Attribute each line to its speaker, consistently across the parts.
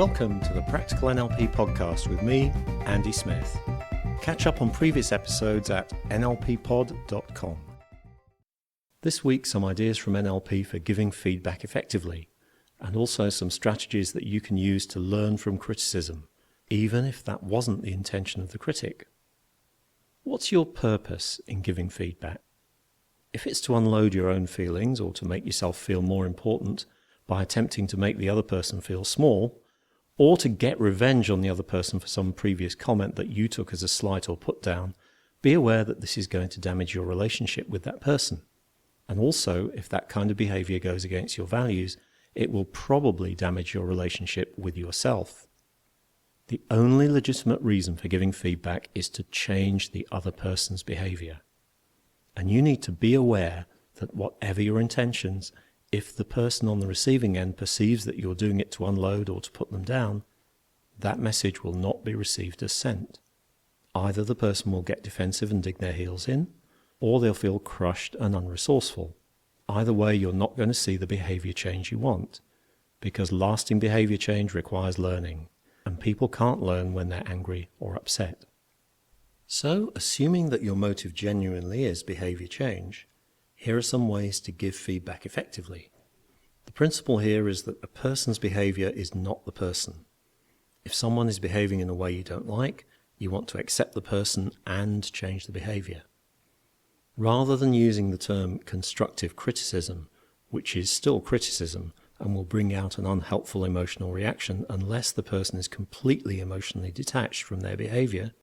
Speaker 1: Welcome to the Practical NLP podcast with me, Andy Smith. Catch up on previous episodes at nlppod.com. This week, some ideas from NLP for giving feedback effectively, and also some strategies that you can use to learn from criticism, even if that wasn't the intention of the critic. What's your purpose in giving feedback? If it's to unload your own feelings or to make yourself feel more important by attempting to make the other person feel small, or to get revenge on the other person for some previous comment that you took as a slight or put down, be aware that this is going to damage your relationship with that person. And also, if that kind of behavior goes against your values, it will probably damage your relationship with yourself. The only legitimate reason for giving feedback is to change the other person's behavior. And you need to be aware that whatever your intentions, if the person on the receiving end perceives that you're doing it to unload or to put them down, that message will not be received as sent. Either the person will get defensive and dig their heels in, or they'll feel crushed and unresourceful. Either way, you're not going to see the behavior change you want, because lasting behavior change requires learning, and people can't learn when they're angry or upset. So, assuming that your motive genuinely is behavior change, here are some ways to give feedback effectively. The principle here is that a person's behavior is not the person. If someone is behaving in a way you don't like, you want to accept the person and change the behavior. Rather than using the term constructive criticism, which is still criticism and will bring out an unhelpful emotional reaction unless the person is completely emotionally detached from their behavior,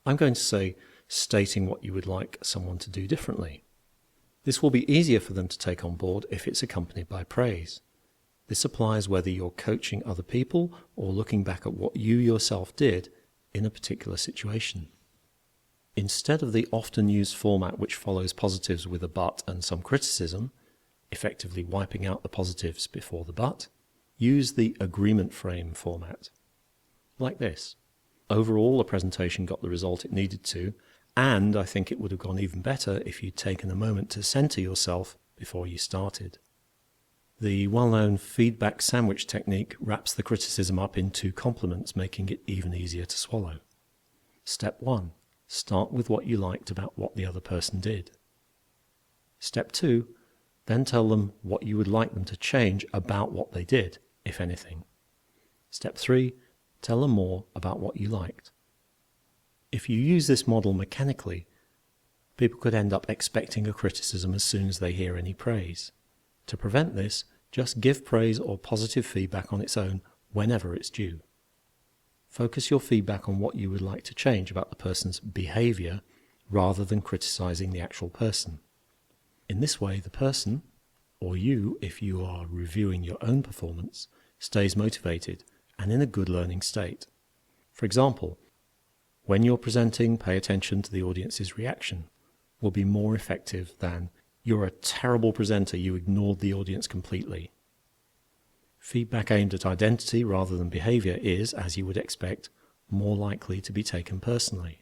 Speaker 1: I'm going to say stating what you would like someone to do differently. This will be easier for them to take on board if it's accompanied by praise. This applies whether you're coaching other people or looking back at what you yourself did in a particular situation. Instead of the often used format which follows positives with a but and some criticism, effectively wiping out the positives before the but, use the agreement frame format. Like this. Overall, the presentation got the result it needed to, and I think it would have gone even better if you'd taken a moment to center yourself before you started. The well-known feedback sandwich technique wraps the criticism up in two compliments, making it even easier to swallow. Step 1. Start with what you liked about what the other person did. Step 2. Then tell them what you would like them to change about what they did, if anything. Step 3. Tell them more about what you liked. If you use this model mechanically, people could end up expecting a criticism as soon as they hear any praise. To prevent this, just give praise or positive feedback on its own whenever it's due. Focus your feedback on what you would like to change about the person's behavior rather than criticizing the actual person. In this way, the person, or you if you are reviewing your own performance, stays motivated and in a good learning state. For example, when you're presenting, pay attention to the audience's reaction will be more effective than "you're a terrible presenter, you ignored the audience completely." Feedback aimed at identity rather than behavior is, as you would expect, more likely to be taken personally.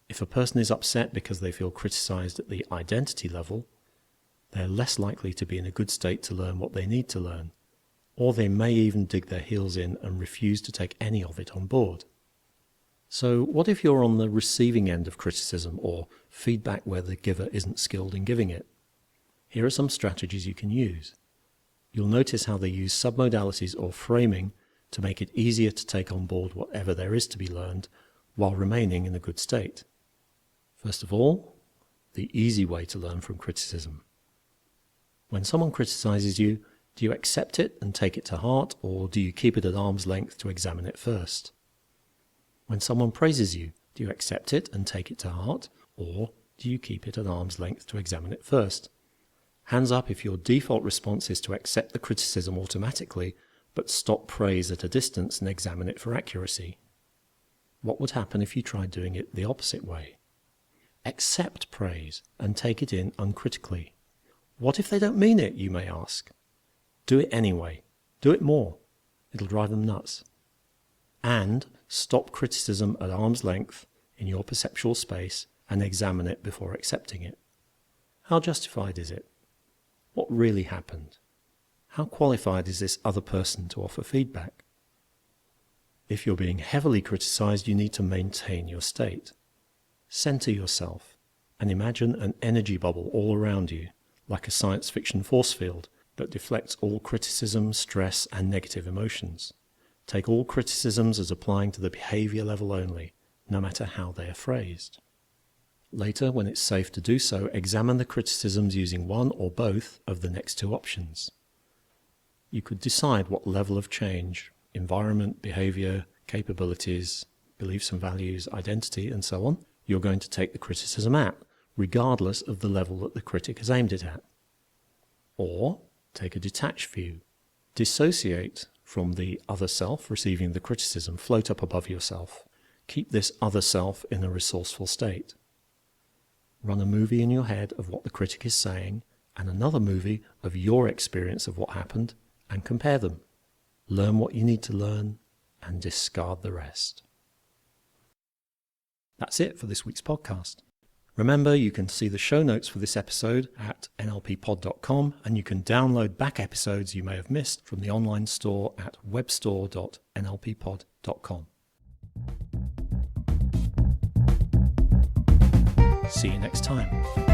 Speaker 1: If a person is upset because they feel criticized at the identity level, they're less likely to be in a good state to learn what they need to learn, or they may even dig their heels in and refuse to take any of it on board. So what if you're on the receiving end of criticism or feedback where the giver isn't skilled in giving it? Here are some strategies you can use. You'll notice how they use submodalities or framing to make it easier to take on board whatever there is to be learned while remaining in a good state. First of all, the easy way to learn from criticism. When someone criticizes you, do you accept it and take it to heart, or do you keep it at arm's length to examine it first? When someone praises you, do you accept it and take it to heart, or do you keep it at arm's length to examine it first? Hands up if your default response is to accept the criticism automatically, but stop praise at a distance and examine it for accuracy. What would happen if you tried doing it the opposite way? Accept praise and take it in uncritically. What if they don't mean it, you may ask? Do it anyway. Do it more. It'll drive them nuts. And stop criticism at arm's length in your perceptual space and examine it before accepting it. How justified is it? What really happened? How qualified is this other person to offer feedback? If you're being heavily criticized, you need to maintain your state. Center yourself and imagine an energy bubble all around you, like a science fiction force field that deflects all criticism, stress, and negative emotions. Take all criticisms as applying to the behavior level only, no matter how they are phrased. Later, when it's safe to do so, examine the criticisms using one or both of the next two options. You could decide what level of change, environment, behavior, capabilities, beliefs and values, identity, and so on, you're going to take the criticism at, regardless of the level that the critic has aimed it at. Or take a detached view. Dissociate from the other self receiving the criticism, float up above yourself. Keep this other self in a resourceful state. Run a movie in your head of what the critic is saying and another movie of your experience of what happened and compare them. Learn what you need to learn and discard the rest. That's it for this week's podcast. Remember, you can see the show notes for this episode at nlppod.com, and you can download back episodes you may have missed from the online store at webstore.nlppod.com. See you next time.